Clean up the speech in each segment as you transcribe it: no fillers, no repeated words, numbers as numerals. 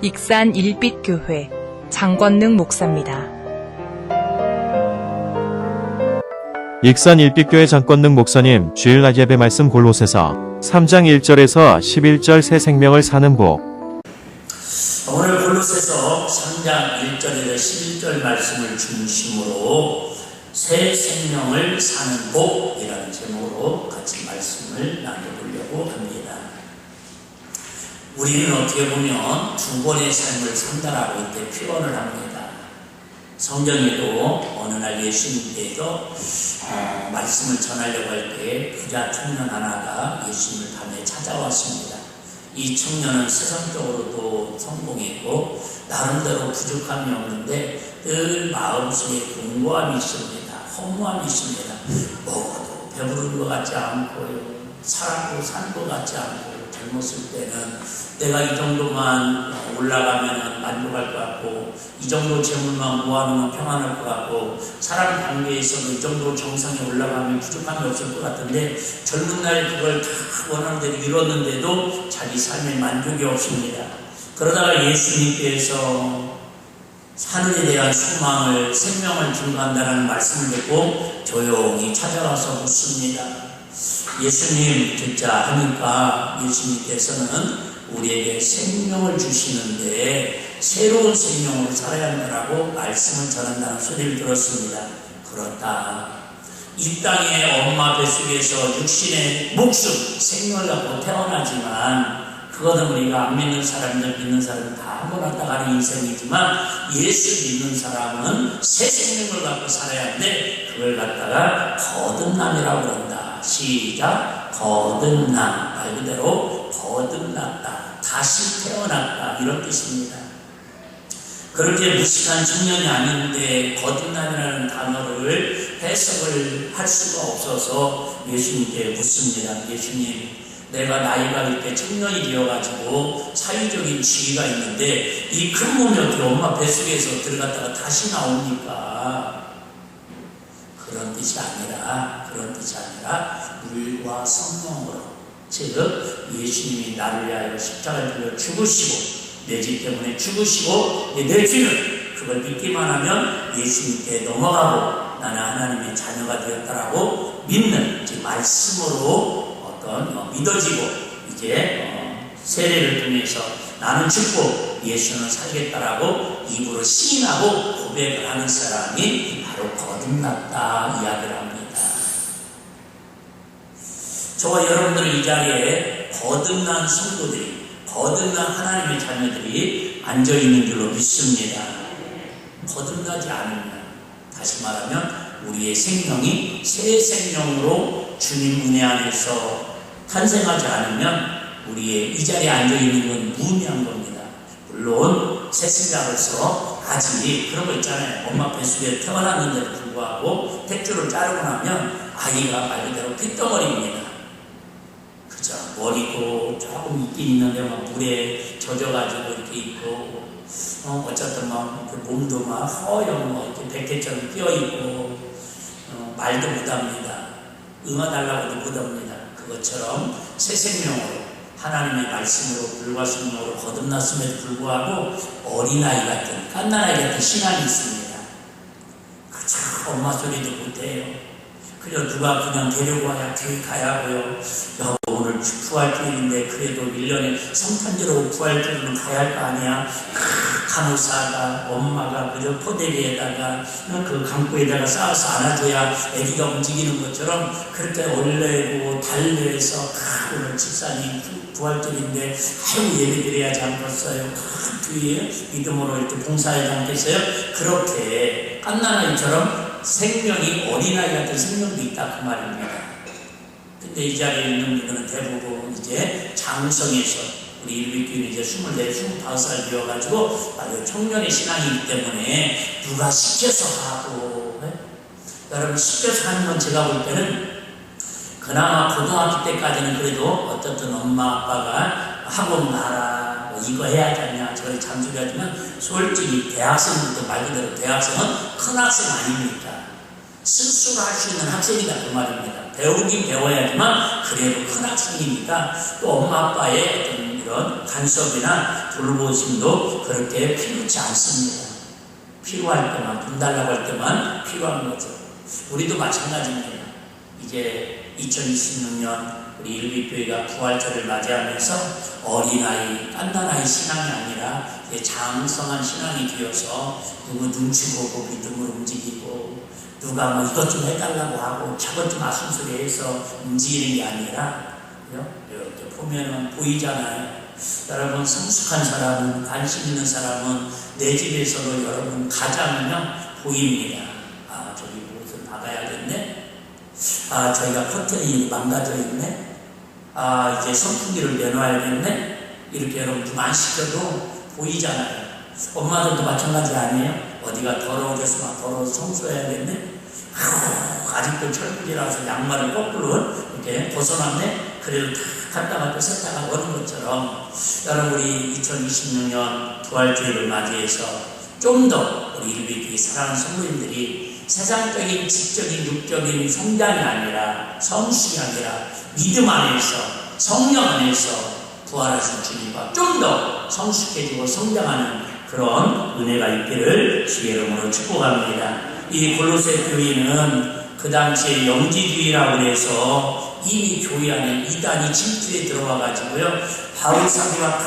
익산 일빛교회 장권능 목사입니다. 익산 일빛교회 장권능 목사님, 주일날 예배 말씀 골로새서 3장 1절에서 11절 새 생명을 사는 복. 오늘 골로새서 3장 1절에서 11절 말씀을 중심으로 새 생명을 사는 복이라는 제목으로 같이 말씀을 나눠보려고 합니다. 우리는 어떻게 보면 두 번의 삶을 산다라고 이때 표현을 합니다. 성경에도 어느 날 예수님께서 말씀을 전하려고 할 때 부자 청년 하나가 예수님을 밤에 찾아왔습니다. 이 청년은 세상적으로도 성공했고 나름대로 부족함이 없는데 늘 마음속에 공고함이 있습니다. 허무함이 있습니다. 먹어도 배부른 것 같지 않고요. 살아도 사는 것 같지 않고요. 젊었을 때는 내가 이 정도만 올라가면 만족할 것 같고 이 정도 재물만 모아놓으면 평안할 것 같고 사람 관계에서도 이 정도 정상에 올라가면 부족함이 없을 것 같은데 젊은 나이에 그걸 다 원하는 대로 이뤘는데도 자기 삶에 만족이 없습니다. 그러다가 예수님께서 하늘에 대한 소망을 생명을 증거한다는 말씀을 듣고 조용히 찾아와서 묻습니다. 예수님 듣자 하니까 예수님께서는 우리에게 생명을 주시는데 새로운 생명으로 살아야 한다라고 말씀을 전한다는 소리를 들었습니다. 그렇다. 이 땅의 엄마 뱃속에서 육신의 목숨, 생명을 갖고 태어나지만 그거는 우리가 안 믿는 사람들, 믿는 사람은 다 한 번 왔다 가는 인생이지만 예수 믿는 사람은 새 생명을 갖고 살아야 하는데 그걸 갖다가 거듭남이라고 한다. 시작. 거듭남. 말 그대로 거듭났다. 다시 태어났다. 이런 뜻입니다. 그렇게 무식한 청년이 아닌데 거듭남이라는 단어를 해석을 할 수가 없어서 예수님께 묻습니다. 예수님, 내가 나이가 이렇게 청년이 되어가지고 사회적인 지위가 있는데 이 큰 몸이 어떻게 엄마 뱃속에서 들어갔다가 다시 나옵니까? 그런 뜻이 아니라 물과 성령으로, 즉 예수님이 나를 위하여 십자가를 들려 죽으시고 내 죄 때문에 죽으시고 내 죄는 그걸 믿기만 하면 예수님께 넘어가고 나는 하나님의 자녀가 되었다라고 믿는 말씀으로 믿어지고 이제 세례를 통해서 나는 죽고 예수는 살겠다라고 입으로 시인하고 고백을 하는 사람이 바로 거듭났다 이야기를 합니다. 저와 여러분들은 이 자리에 거듭난 성도들이, 거듭난 하나님의 자녀들이 앉아있는 줄로 믿습니다. 거듭나지 않으면, 다시 말하면 우리의 생명이 새 생명으로 주님 은혜 안에서 탄생하지 않으면 우리의 이 자리에 앉아있는 건 무의미한 겁니다. 물론 새신자로서 아직 그런 거 있잖아요. 엄마 뱃속에 태어났는데도 불구하고 탯줄을 자르고 나면 아이가 말 그대로 핏덩어리입니다. 그죠? 머리도 조금 있긴 있는데 막 물에 젖어가지고 이렇게 있고 어쨌든 막 몸도 막 허영 이렇게 백해처럼 끼어있고 말도 못합니다. 응어달라고도 못합니다. 그것처럼 새 생명으로 하나님의 말씀으로 불과 성령으로 거듭났음에도 불구하고 어린아이 같은 갓난아이 같은 신앙이 있습니다. 그저 엄마 소리도 못해요. 그냥 누가 그냥 데리고 와야 교회 가야 하고요. 여보 오늘 부활주일인데 그래도 1년에 성탄절하고 부활주일은 가야 할 거 아니야. 간호사가 엄마가 그저 포대리에다가 그 강구에다가 쌓아서 안아줘야 아기가 움직이는 것처럼 그렇게 얼레고 달래서 오늘 집사님 부활절인데 아유 예배드려야지 않겠어요. 주위에 믿음으로 이렇게 봉사하지 않겠어요. 그렇게 갓난아이처럼 생명이 어린아이 같은 생명도 있다 그 말입니다. 근데 이 자리에 있는 분들은 대부분 이제 장성에서 우리 일비교회는 이제 24, 25살 되어가지고 아주 청년의 신앙이기 때문에 누가 시켜서 하고 여러분 시켜서 하는 건 제가 볼 때는 그나마 고등학교 때까지는 그래도 어떻든 엄마 아빠가 학원 가라 뭐 이거 해야 되냐 저희 잔소리하지만 솔직히 대학생부터 말 그대로 대학생은 큰 학생 아닙니까? 스스로 할 수 있는 학생이다 그 말입니다. 배우긴 배워야지만 그래도 큰 학생이니까 또 엄마 아빠의 어떤 그런 간섭이나 돌보심도 그렇게 필요치 않습니다. 필요할 때만, 돈 달라고 할 때만 필요한 거죠. 우리도 마찬가지입니다. 이제 2026년 우리 일빛교회가 부활절을 맞이하면서 어린아이, 깐난아이 신앙이 아니라 장성한 신앙이 되어서 누구 눈치 보고 믿음으로 움직이고 누가 뭐 이것 좀 해달라고 하고 저것 좀 아순소리해서 움직이는 게 아니라 이렇게 보면은 보이잖아요. 여러분 성숙한 사람은, 관심 있는 사람은 내 집에서도 여러분 가자면 보입니다. 아, 저기 무엇을 박아야겠네. 아, 저희가 커튼이 망가져 있네. 아, 이제 선풍기를 내놔야겠네. 이렇게 여러분 좀 안 시켜도 보이잖아요. 엄마들도 마찬가지 아니에요? 어디가 더러워져서 막 더러워서 청소해야겠네. 아직도 철부지라서 양말을 거꾸로 이렇게 벗어놨네. 그래도 다 갔다가 또 세탁하고 오는 것처럼 여러분 우리 2026년 부활주의를 맞이해서 좀 더 우리 일비교회 사랑하는 성도님들이 세상적인 지적인 육적인 성장이 아니라 성숙이 아니라 믿음 안에서 성령 안에서 부활하신 주님과 좀 더 성숙해지고 성장하는 그런 은혜가 있기를 주의 이름으로 축복합니다. 이 골로새 교회는 그 당시에 영지주의라고 해서 이미 교회 안에 이단이 침투에 들어와가지고요. 바울 사도가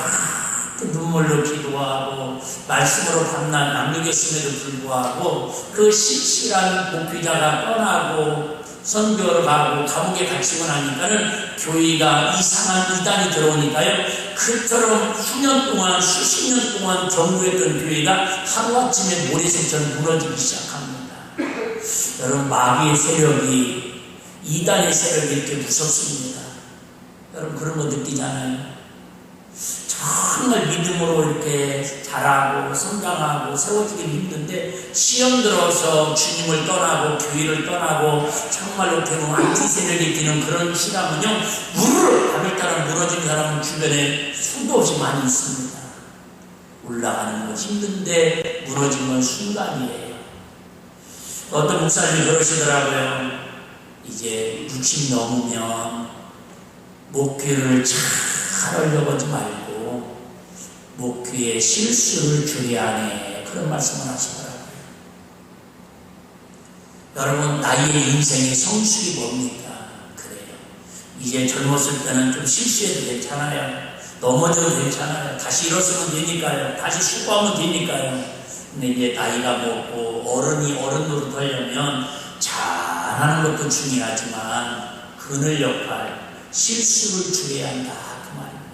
큰 눈물로 기도하고 말씀으로 밤낮 남기겠음에도 불구하고 그 실실한 목회자가 떠나고 선교를 가고 감옥에 갇히고 나니까는 교회가 이상한 이단이 들어오니까요. 그처럼 수년 동안 수십 년 동안 경고했던 교회가 하루아침에 모래샘처럼 무너지기 시작합니다. 여러분 마귀의 세력이 이단의 세력이 이렇게 무섭습니다. 여러분 그런 거 느끼잖아요. 정말 믿음으로 이렇게 자라고 성장하고 세워지기 힘든데 시험 들어서 주님을 떠나고 교회를 떠나고 정말로 대부분 안티 세력이 드는 그런 시간은요. 무르르 밤을 따라 무너진 사람은 주변에 수도 없이 많이 있습니다. 올라가는 건 힘든데 무너진 건 순간이에요. 어떤 목사님이 그러시더라고요. 이제 60 넘으면 목회를 잘 하려고 하지 말고 목회의 실수를 줄여야 하네. 그런 말씀을 하시더라고요. 여러분 나이의 인생의 성숙이 뭡니까? 그래요. 이제 젊었을 때는 좀 실수해도 괜찮아요. 넘어져도 괜찮아요. 다시 일어서면 되니까요. 다시 수고하면 되니까요. 근데 이제 나이가 먹고 어른이 어른 노릇하려면 잘하는 것도 중요하지만 그늘 역할, 실수를 줄여야 한다. 그 말입니다.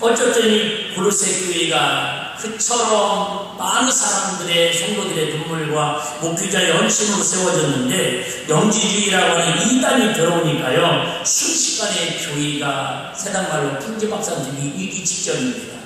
어쨌든 골로새 교회가 그처럼 많은 사람들의 성도들의 눈물과 목회자의 헌신으로 세워졌는데 영지주의라고 하는 이단이 들어오니까요. 순식간에 교회가 세상말로 풍지박산팀이 이기 직전입니다.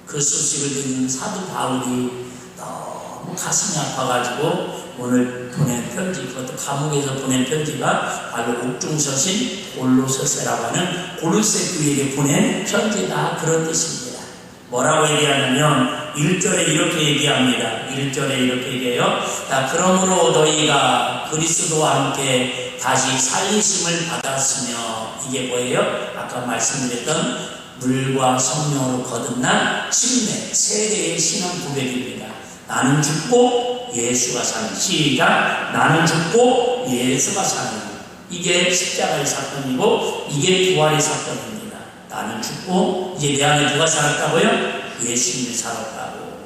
그 소식을 듣는 사도 바울이 너무 가슴이 아파가지고 오늘 보낸 편지, 그것도 감옥에서 보낸 편지가 바로 옥중서신 골로새서라고 하는 골로새 교회에게 보낸 편지다. 그런 뜻입니다. 뭐라고 얘기하냐면 1절에 이렇게 얘기합니다. 1절에 이렇게 얘기해요. 자, 그러므로 너희가 그리스도와 함께 다시 살리심을 받았으며 이게 뭐예요? 아까 말씀드렸던 물과 성령으로 거듭난 침례, 세례의 신앙 고백입니다. 나는 죽고 예수가 사는. 시작. 나는 죽고 예수가 사는. 이게 십자가의 사건이고 이게 부활의 사건입니다. 나는 죽고 이제 내 안에 누가 살았다고요? 예수님이 살았다고.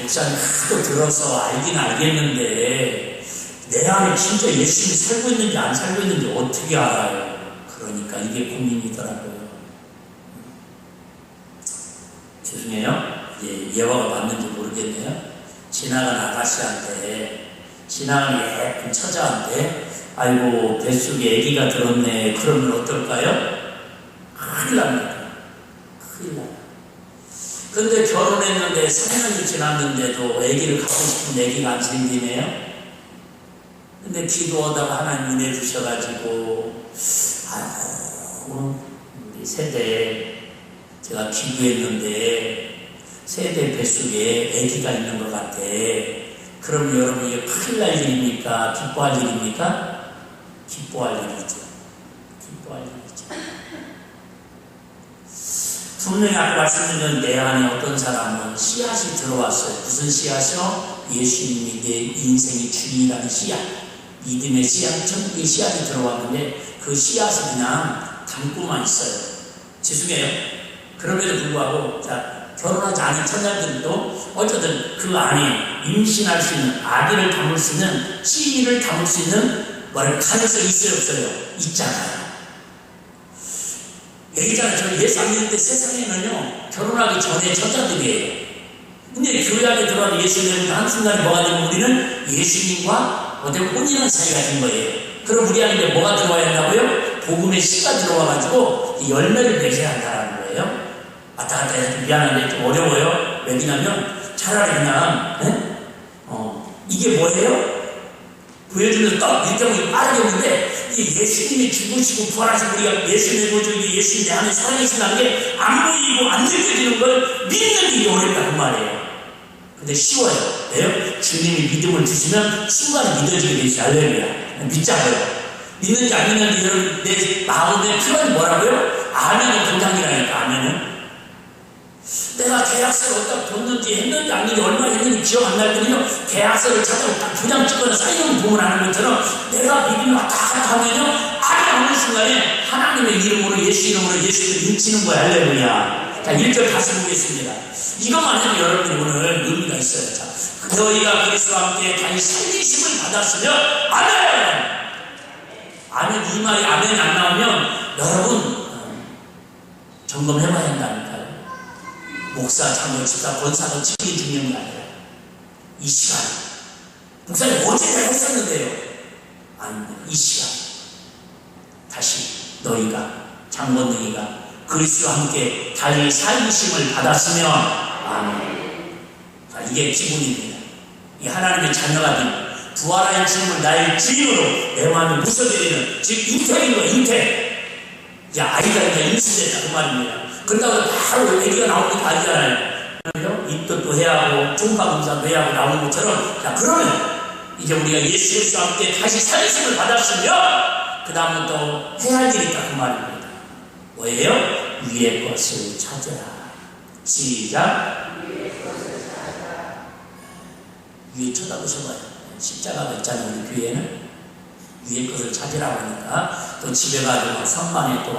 목사님 하도 들어서 알긴 알겠는데 내 안에 진짜 예수님이 살고 있는지 안 살고 있는지 어떻게 알아요? 그러니까 이게 고민이더라고요. 죄송해요. 예화가 맞는지 모르겠네요. 지나간 아가씨한테, 지나간 예쁜 처자한테, 아이고 뱃속에 아기가 들었네. 그러면 어떨까요? 큰일 납니다. 큰일 납니다. 근데 결혼했는데 3년이 지났는데도 아기를 갖고 싶은 아기가 안 생기네요. 근데 기도하다가 하나님 은혜 주셔가지고 아이고 우리 세대 제가 기도했는데 세대 뱃속에 아기가 있는 것 같아. 그럼 여러분 이게 큰일 날 일입니까? 기뻐할 일입니까? 기뻐할 일이죠. 기뻐할 일이죠. 분명히 아까 말씀드린 내 안에 어떤 사람은 씨앗이 들어왔어요. 무슨 씨앗이요? 예수님이 내 인생의 주인이라는 씨앗, 믿음의 씨앗, 천국의 씨앗이 들어왔는데 그 씨앗을 그냥 담고만 있어요. 죄송해요. 그럼에도 불구하고 결혼하지 않은 처자들도 어쨌든 그 안에 임신할 수 있는, 아기를 담을 수 있는, 씨를 담을 수 있는 가능성이 있어요, 없어요? 있잖아요. 예전에 저 예수 안 믿을 때 세상에는요, 결혼하기 전에 처자들이에요. 근데 교회 안에 들어간 예수님은 한순간에 뭐가 되면 우리는 예수님과 어떤 혼인한 사이가 된 거예요. 그럼 우리 안에 뭐가 들어와야 한다고요? 복음의 씨가 들어와가지고 열매를 맺어야 한다는 거예요. 왔다 갔다 해서 미안한데 좀 어려워요. 왜냐면 차라리 그냥 이게 뭐예요? 보여주면서 떡 이렇게 하고 빠르게 오는데 예수님이 죽으시고 부활하신 우리가 예수님의 보여주고 예수님 내 안에 살아계신다는 게 안 보이고 안 느껴지는 걸 믿는 일이 어렵다 그 말이에요. 근데 쉬워요. 왜요? 주님이 믿음을 주시면 순간에 믿어지게 되시 할렐루야. 믿자고요. 믿는지 안 믿는지 내 마음의 표현이 뭐라고요? 아멘은 건강이라니까. 아멘은 내가 계약서를 어디다 뒀는지 했는지 안 했는지 얼마 했는지 기억 안 날 때는요, 계약서를 찾아서 딱 도장 찍거나 사인을 보면 하는 것처럼 내가 믿음이 왔다 갔다 하면요, 아니 어느 순간에 하나님의 이름으로 예수 이름으로 예수를 인치는 거야. 할렐루야. 자, 1절 다시 보겠습니다. 이것만 해도 여러분이 오늘 의미가 있어요. 자, 너희가 그리스도와 함께 다시 살리심을 받았으면 아멘! 아멘, 이 말이 아멘이 안 나오면 여러분 점검해봐야 한다니까요. 목사, 장로, 집사, 권사도 지키기 중요한 게 아니라 이 시간 목사님 어제 내가 했었는데요. 아닙니다. 이 시간 다시 너희가 장건능이가 그리스도와 함께 다시 살리심을 받았으면 아멘. 자, 이게 기분입니다. 이 하나님의 자녀가 된 부활하신 주님을 나의 주인으로 내 마음에 묻어드리는 즉 인택인 거예요. 인택. 이제 아이가 이제 임신됐다 그 말입니다. 그러다가 바로 애기가 나오는 거 알잖아요. 입도 또 해야 하고 총파 검사도 해야 하고 나오는 것처럼. 자, 그러면 이제 우리가 예수 그리스도와 함께 다시 살리심을 받았으면 그 다음은 또 해야 할 일이 있다 그 말입니다. 뭐예요? 위의 것을 찾으라. 시작. 위에 쳐다보셔봐요. 십자가가 있잖아요. 우리 교회에는 위의 것을 찾으라고 하니까 또 집에 가서 선반에 또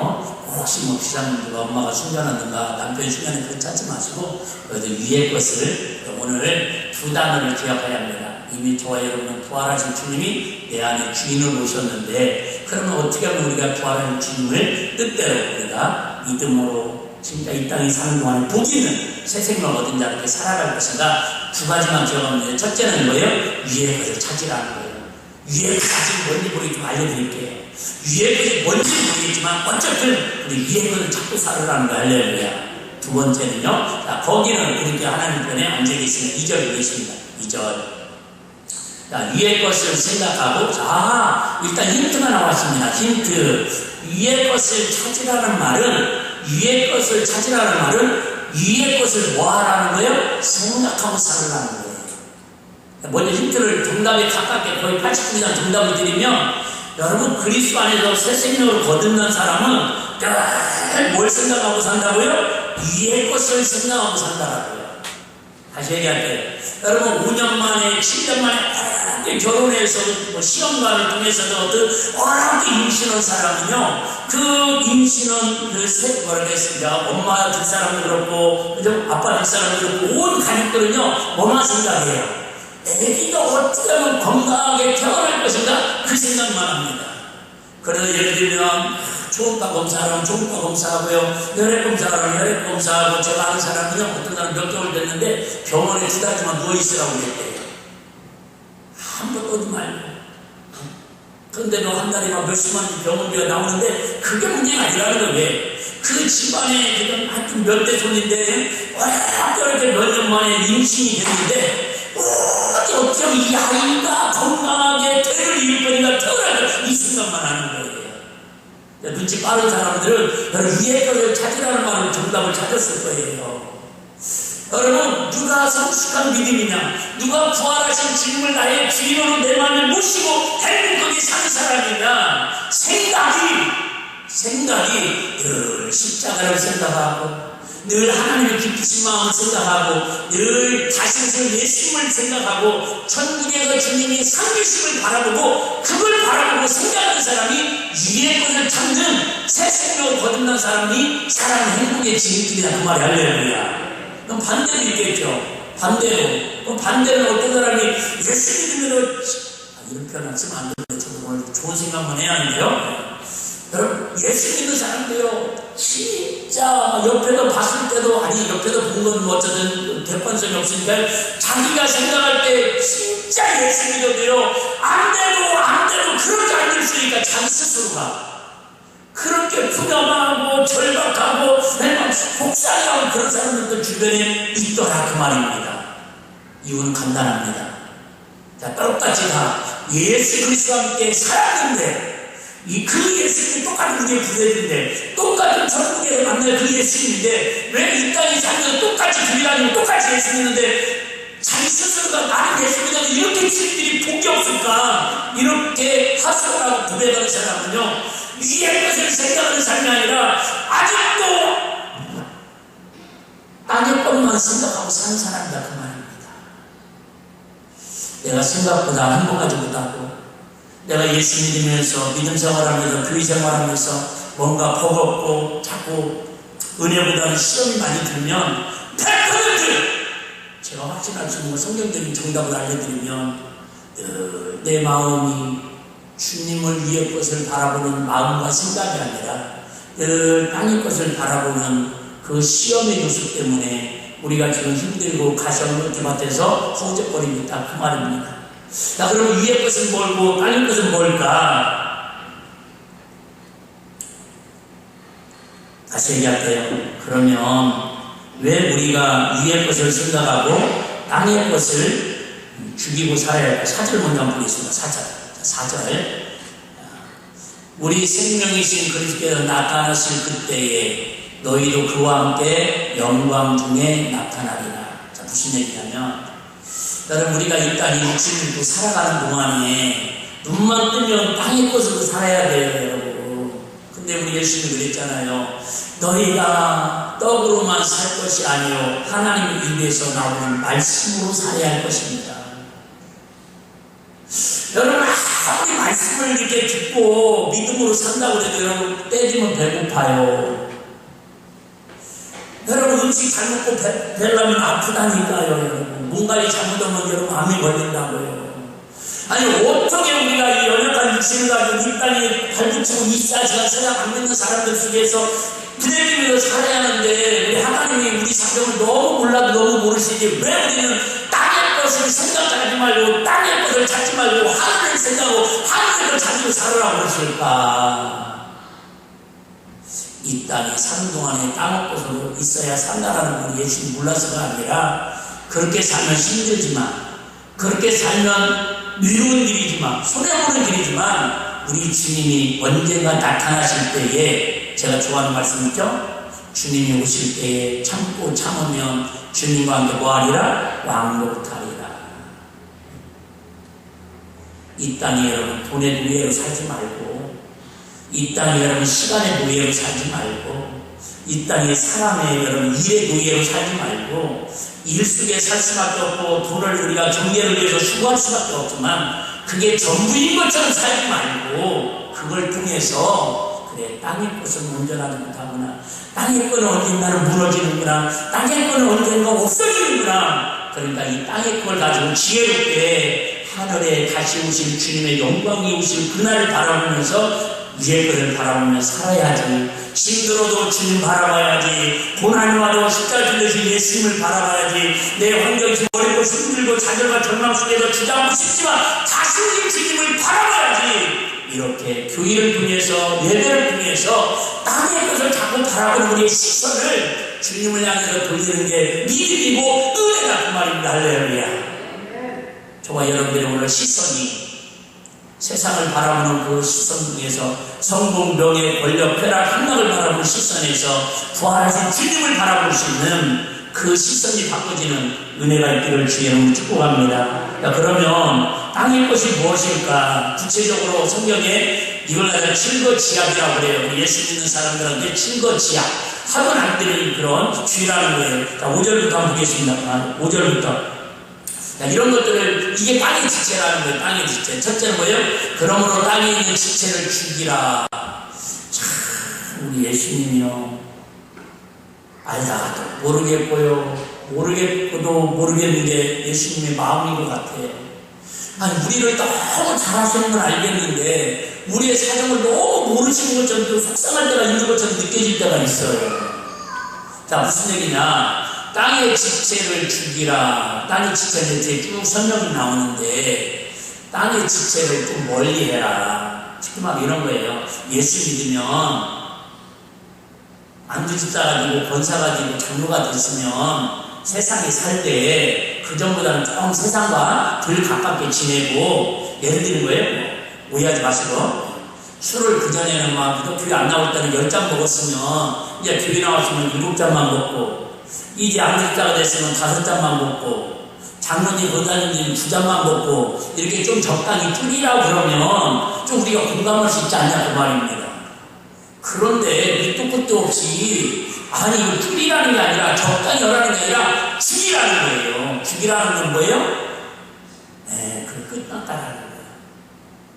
혹시 뭐 비상문제가 엄마가 숨겨놨는가 남편이 숨겨놓은 거 찾지 마시고 그래도 위의 것을 오늘 두 단어를 기억해야 합니다. 이미 저와 여러분은 부활하신 주님이 내 안에 주인을 모셨는데 그러면 어떻게 하면 우리가 부활하신 주님을 뜻대로 우리가 믿음으로 진짜 이 땅에 사는 동안에 복 있는 새 생명 얻은 자 이렇게 살아갈 것인가 두 가지만 기억하면 돼요. 첫째는 뭐예요? 위의 것을 찾으라는 거예요. 위의 것이 뭔지 우리 좀 알려드릴게요. 위의 것이 뭔지 모르겠지만 어쨌든 우리 위의 것을 찾고 살으라는 거 알려드려요. 두 번째는요. 자, 거기는 그렇게 하나님 편에 앉아 계시는 2절 보겠습니다. 2절. 자, 위의 것을 생각하고 자, 일단 힌트가 나왔습니다. 힌트. 위의 것을 찾으라는 말은 위의 것을 찾으라는 말은 위의 것을 뭐 하라는 거예요? 생각하고 살으라는 거예요. 먼저 힌트를 정답에 가깝게 거의 80% 이상 정답을 드리면 여러분 그리스도 안에서 새 생명을 거듭난 사람은 늘 뭘 생각하고 산다고요? 위의 것을 생각하고 산다고요. 다시 얘기할게요. 여러분 5년 만에 7년 만에 결혼해서 뭐 시험관을 통해서도 어렵게 임신한 사람은요 그 임신한 그 뭐라겠습니까 엄마 될 사람도 그렇고 아빠 될 사람도 그렇고 온 가족들은요 뭐만 생각해요? 애기가 어떻게 하면 건강하게 태어날 것인가 그 생각만 합니다. 그래서 예를 들면 초음파 검사하면 초음파 검사하고요 혈액 검사하면 혈액 검사하고 제가 아는 사람은요 어떤 사람 몇 개월 됐는데 병원에 2달 동안 누워있으라고 그랬대요. 아무것도 오지 말고 근데 너 한 달에 막 몇십만 병원비가 나오는데 그게 문제가 아니라는 거예요. 왜? 그 집안에 지금 하여튼 몇 대 손인데 어렵게 몇 년 만에 임신이 됐는데 어떻게 하면 이 아이가 건강하게 태를 이을 거니까 태어날 이 생각만 하는 거예요. 눈치 빠른 사람들은 위의 것을 찾으라는 말로 정답을 찾았을 거예요. 여러분 누가 성숙한 믿음이냐 누가 부활하신 주님을 나의 주인으로 내 마음에 모시고 행복하게 사는 사람이냐 생각이 늘 십자가를 생각하고 늘 하나님의 기쁘신 마음을 생각하고 늘 자신을 예수님을 생각하고 천국에서 주님이 상주심을 바라보고 그걸 바라보고 생각하는 사람이 위의 것을 찾는 새 생명을 거듭난 사람이 사람 행복의 지름길이다 그 말이 할렐루야. 그럼 반대도 있겠죠. 반대로. 반대로 어떤 사람이 예수 믿으면 이런 표현 쓰면 안 되는데 저도 오늘 좋은 생각만 해야 하는데요. 여러분 예수 믿는 사람도요 진짜 옆에도 봤을 때도 아니 옆에도 본 건 뭐 어쩌든 객관성이 없으니까 자기가 생각할 때 진짜 예수 믿어도요 안 되고 그렇게 안 될 수 있으니까 자기 스스로가 그렇게 부정하고 절박하고 복사하고 그런 사람들도 주변에 있더라 그 말입니다. 이유는 간단합니다. 자, 똑같이 다 예수 그리스도와 함께 살았는데 그 예수님이 똑같은 우리의 부대인데 똑같은 천국에 만날 그 예수님인데 왜 이 땅에 살면서 똑같이 교회 다니고 똑같이 예수 믿는데 자기 스스로가 나는 예수 믿어도 이렇게 친구들이 복이 없을까 이렇게 하소연하고 부대하는 사람은요 위의 것을 생각하는 삶이 아니라 아직도 땅의 것만 생각하고 사는 사람이다 그 말입니다. 내가 생각보다 행복하지 못하고 내가 예수 믿으면서 믿음 생활하면서 교회 생활하면서 뭔가 버겁고 자꾸 은혜보다는 시험이 많이 들면 100% 제가 확신할 수 있는 성경적인 정답을 알려드리면 내 마음이 주님을 위의 것을 바라보는 마음과 생각이 아니라 늘 땅의 것을 바라보는 그 시험의 요소 때문에 우리가 지금 힘들고 가시험을 기밭에서 허우적거립니다 그 말입니다. 자, 그럼 위의 것은 뭘고 땅의 것은 뭘까? 다시 얘기할게요. 그러면 왜 우리가 위의 것을 생각하고 땅의 것을 죽이고 살아야 할까? 4절 먼저 한번 보겠습니다. 4절. 우리 생명이신 그리스도께서 나타나실 그때에 너희도 그와 함께 영광 중에 나타나리라. 자, 무슨 얘기냐면 여러분 우리가 이 땅에 육신을 입고 살아가는 동안에 눈만 뜨면 땅의 것으로 살아야 돼요 여러분. 근데 우리 예수님이 그랬잖아요. 너희가 떡으로만 살 것이 아니요 하나님의 입에서 나오는 말씀으로 살아야 할 것입니다. 여러분 아무리 말씀을 이렇게 듣고 믿음으로 산다고 해도 여러분 때리면 배고파요. 여러분 음식 잘 먹고 배려면 아프다니까요 여러분. 뭔가를 잘못하면 여러분 암이 걸린다고요. 아니 어떻게 우리가 이 연약한 육신을 가지고 이 땅에 발붙이고 24시간 세상 안 믿는 사람들 속에서 부대끼면서 살아야 하는데 우리 하나님이 우리 사정을 너무 몰라도 너무 모르시지 왜 우리는 땅의 것을 생각하지 말고 땅의 것을 찾지 말고 하늘을 생각하고 하늘을 찾으며 살으라고 그러실까? 이 땅에 사는 동안에 땅의 것으로 있어야 산다라는 건 예수님 몰라서가 아니라 그렇게 살면 힘들지만 그렇게 살면 미루는 일이지만 손해보는 길이지만 우리 주님이 언젠가 나타나실 때에 제가 좋아하는 말씀이죠. 주님이 오실 때에 참고 참으면 주님과 함께 뭐하리라? 왕노릇하리라. 이 땅에 여러분 돈의 노예로 살지 말고 이 땅에 여러분 시간의 노예로 살지 말고 이 땅에 사람의 여러분 일의 노예로 살지 말고 일 속에 살 수밖에 없고 돈을 우리가 경제를 위해서 수고할 수밖에 없지만 그게 전부인 것처럼 살지 말고 그걸 통해서 그래 땅의 것을 온전하지 못하구나 땅의 것은 언젠가는 무너지는구나 땅의 것은 언젠가 없어지는구나 그러니까 이 땅의 것을 가지고 지혜롭게 하늘에 다시 오실 주님의 영광이 오실 그날을 바라보면서 위의 것을 바라보면서 살아야지. 힘들어도 주님 바라봐야지. 고난이 와도 십자가 들려주신 예수님을 바라봐야지. 내 환경이 어렵고 힘들고 좌절과 절망 속에서 주저하고 싶지만 다시 오신 주님을 바라봐야지. 이렇게 교회를 통해서 예배를 통해서 땅의 것을 자꾸 바라보는 우리의 시선을 주님을 향해서 돌리는 게 믿음이고 은혜다 그 말입니다. 할렐루야. 저와 여러분들의 오늘 시선이 세상을 바라보는 그 시선 중에서 성공, 명예, 권력, 쾌락, 향락을 바라보는 시선에서 부활하신 주님을 바라볼 수 있는 그 시선이 바꿔지는 은혜가 있기를 주의 이름으로 축복합니다. 그러면 땅의 것이 무엇일까? 구체적으로 성경에 이걸 가지고 칠거지약이라고 그래요. 예수 믿는 사람들한테 칠거지약. 하도 안 되는 그런 주의라는 거예요. 자, 5절부터 한번 보겠습니다. 5절부터. 자, 이런 것들을, 이게 땅의 지체라는 거예요. 땅의 지체. 첫째는 뭐예요? 그러므로 땅에 있는 지체를 죽이라. 참, 우리 예수님이요. 알다가도 모르겠고도 모르겠는 게 예수님의 마음인 것 같아요. 아니, 우리를 너무 잘하시는 건 알겠는데, 우리의 사정을 너무 모르시는 것처럼 속상할 때가 있는 것처럼 느껴질 때가 있어요. 자, 무슨 얘기냐. 땅의 지체를 죽이라. 땅의 지체는 이제 쭉 설명이 나오는데, 땅의 지체를 좀 멀리 해라. 쉽게 말하면 이런 거예요. 예수 믿으면, 안두집 따가지고 권사 가지고 장로가 됐으면 세상에 살 때 그전보다는 조금 세상과 덜 가깝게 지내고, 예를 드는 거예요. 오해하지 마시고, 술을 그전에는 막 교회 안 나올 때는 10잔 먹었으면 이제 교회 나왔으면 7잔만 먹고, 이제 안두집자가 됐으면 5잔만 먹고, 장로님 권사님 2잔만 먹고, 이렇게 좀 적당히 줄이라고 그러면 좀 우리가 공감할 수 있지 않냐 그 말입니다. 그런데 밑도 끝도 없이, 아니 이거 줄이라는 게 아니라 적당히 하라는 게 아니라 죽이라는 거예요. 죽이라는 건 뭐예요? 네, 그게 끝났다라는 거예요.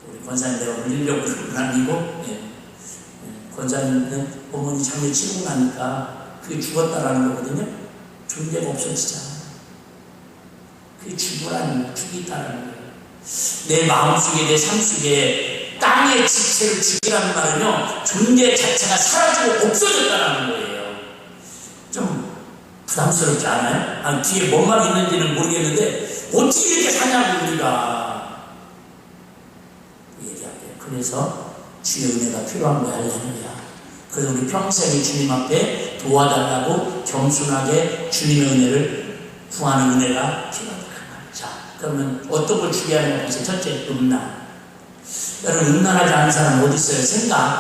우리 권사님 내가 물리려고 그런 건 아니고, 권사님은 어머니 장례 치르고 나니까 그게 죽었다라는 거거든요. 존재가 없어지잖아. 그게 죽이다라는 거예요. 내 마음속에, 내 삶 속에 땅의 지체를 죽이라는 말은요, 존재 자체가 사라지고 없어졌다는 거예요. 좀 부담스럽지 않아요? 아니, 뒤에 뭔 말이 있는지는 모르겠는데 어떻게 이렇게 사냐고 우리가 얘기할게요. 그래서 주의 은혜가 필요한 거야. 할렐루야. 그래서 우리 평생에 주님 앞에 도와달라고 겸손하게 주님의 은혜를 구하는 은혜가 필요하다. 자, 그러면 어떤 걸 죽여야 하는 것이 첫째, 음란. 여러분, 음란하지 않은 사람 어디 있어요?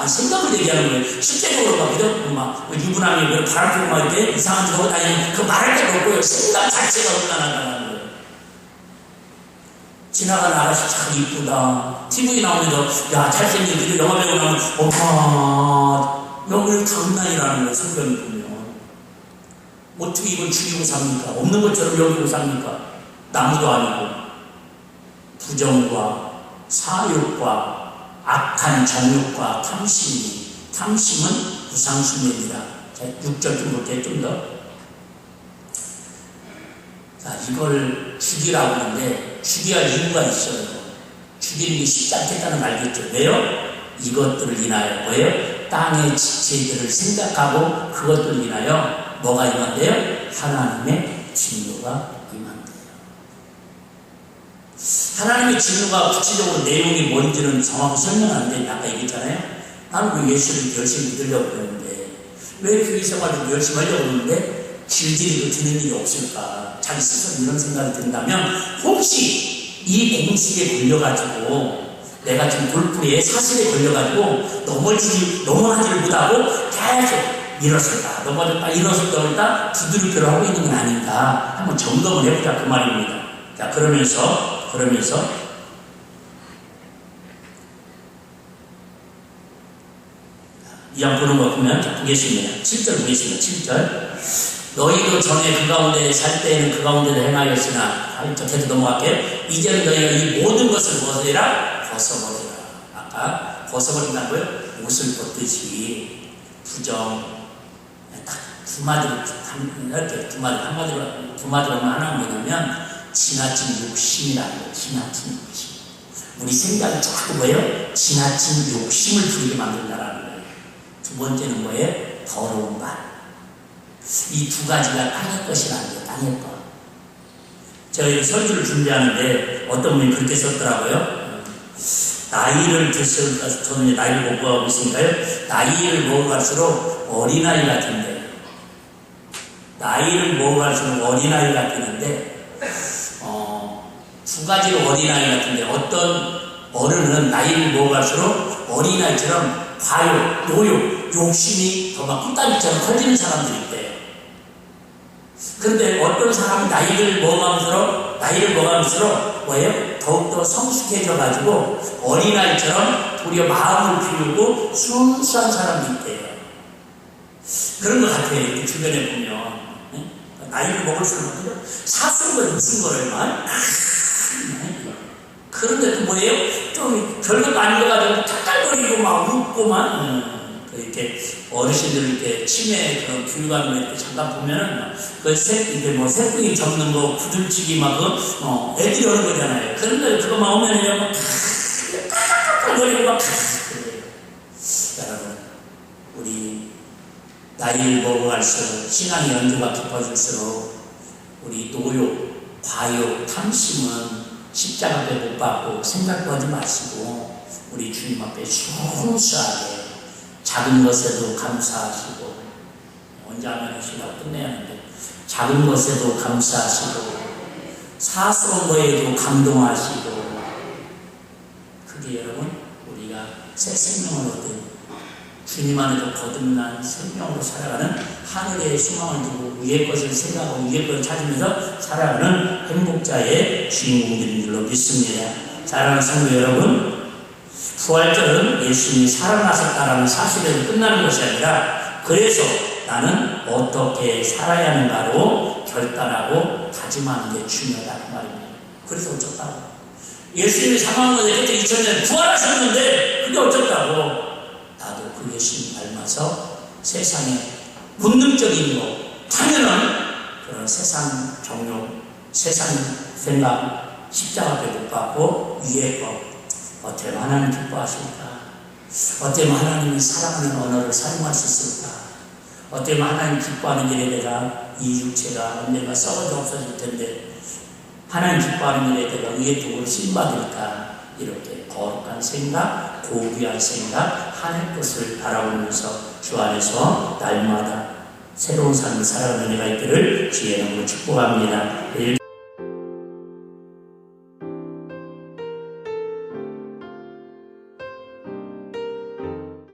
생각을 얘기하는 거예요. 실제적으로 막 유부남이 바람피고 막 이렇게 이상한 짓 하고 다니는 그 말할 데가 없고요. 생각 자체가 음란하다는 거예요. 지나가는 아가씨 참 이쁘다. TV 나오면서, 야, 잘생긴 그들 영화배우 나오면, 여기 다 음란이라는 거예요. 성경이 보면. 어떻게 이걸 죽이고 삽니까? 없는 것처럼 여기고 삽니까? 나무도 아니고. 부정과 사욕과 악한 정욕과 탐심은 부상순례입니다. 자, 6절 좀 볼게요. 좀 더. 자, 이걸 죽이라고 하는데 죽여야 할 이유가 있어요. 죽이는 게 쉽지 않겠다는 걸 알겠죠. 왜요? 이것들을 인하여 뭐예요? 땅의 지체들을 생각하고 그것들을 인하여 뭐가 임한대요? 하나님의 진노가 하나님의 진노가 구체적으로 내용이 뭔지는 정확히 설명 안 되는데, 아까 얘기했잖아요. 나는 왜 예수를 열심히 믿으려고 그러는데, 왜 교회 생활을 열심히 하려고 그러는데 질질이 드는 일이 없을까? 자기 스스로 이런 생각이 든다면, 혹시 이 공식에 걸려가지고 내가 지금 골프의 사실에 걸려가지고 넘어가지를 못하고 계속 일어섰다 일어섰다 두드리기를 하고 있는 건 아닌가 한번 점검을 해보자 그 말입니다. 자, 그러면서 이왕 보는 거 보면 보겠습니다. 7절 보겠습니다. 7절. 너희도 전에 그 가운데 살 때에는 그 가운데도 행하였으나, 계속 넘어갈게요. 이제는 너희가 이 모든 것을 벗으리라. 벗어버리라. 아까 벗어버린다고요? 옷을 벗듯이 부정, 딱 두 마디로 이렇게 두 마디로 하나 뭐냐면 지나친 욕심이라는 거예요. 지나친 욕심. 우리 생각이 자꾸 뭐예요? 지나친 욕심을 부리게 만든다라는 거예요. 두 번째는 뭐예요? 더러운 말. 이 두 가지가 땅의 것이라는 거예요. 땅의 것. 제가 이 설교를 준비하는데 어떤 분이 그렇게 썼더라고요. 나이를 들수록, 저는 나이를 먹고 있으니까요. 나이를 먹어갈수록 어린아이 같은데, 나이를 먹어갈수록 어린아이 같은데, 두 가지로 어린아이 같은데, 어떤 어른은 나이를 먹어갈수록 어린아이처럼 과욕, 노욕, 욕심이 더 막 꿀다리처럼 커지는 사람들이 있대요. 그런데 어떤 사람은 나이를 먹어가면서 뭐예요? 더욱더 성숙해져가지고 어린아이처럼 도리어 마음을 비우고 순수한 사람도 있대요. 그런 것 같아요. 이렇게 주변에 보면. 네? 나이를 먹을수록 사소한 무슨 거를 막 그런데 또 뭐예요? 좀 별것도 아닌 거 가지고 탁달거리고 막 웃고만 이렇게 어르신들 이렇게 치매 그런 교육하는 거 이렇게 잠깐 보면은 이게 뭐 새끼 접는 거 구들치기 막 애들이 하는 거잖아요. 그런데 그거만 오면은요 막 탁달거리고 막 그래요. 여러분 우리 나이를 먹어갈수록 신앙의 연주가 깊어질수록 우리 노욕, 과욕, 탐심은 십자가 앞에 못 박고 생각도 하지 마시고 우리 주님 앞에 순수하게 작은 것에도 감사하시고 언제 하면 하시라고 끝내야 하는데 작은 것에도 감사하시고 사소한 거에도 감동하시고 그게 여러분 우리가 새 생명을 얻은 주님 안에서 거듭난 생명으로 살아가는 하늘의 소망을 두고 위의 것을 생각하고 위의 것을 찾으면서 살아가는 행복자의 주인공들인 줄로 믿습니다. 사랑하는 성도 여러분, 부활절은 예수님이 살아나셨다라는 사실에서 끝나는 것이 아니라 그래서 나는 어떻게 살아야 하는가로 결단하고 다짐하는 게 중요하다는 말입니다. 그래서 어쩌다고 예수님이 사망한 것에 그때 2000년 부활하셨는데 그게 어쩌다고 나도 그 예수님 닮아서 세상에 본능적인 거, 당연한 그런 세상 정욕, 세상 생각, 십자가 앞에 못 받고 위에 거, 어떻게 하나님 기뻐하실까? 어떻게 하나님이 사랑하는 언어를 사용할 수 있을까? 어떻게 하나님 기뻐하는 일에 내가 이 육체가 언젠가 썩어져 없어질 텐데 하나님 기뻐하는 일에 내가 위에 두고 쓰임받을까? 이렇게 거룩한 생각, 고귀한 생각, 하늘 것을 바라보면서 주 안에서 날마다 새로운 삶을 살아가는 은혜가 있기를 주의 이름으로 축복합니다.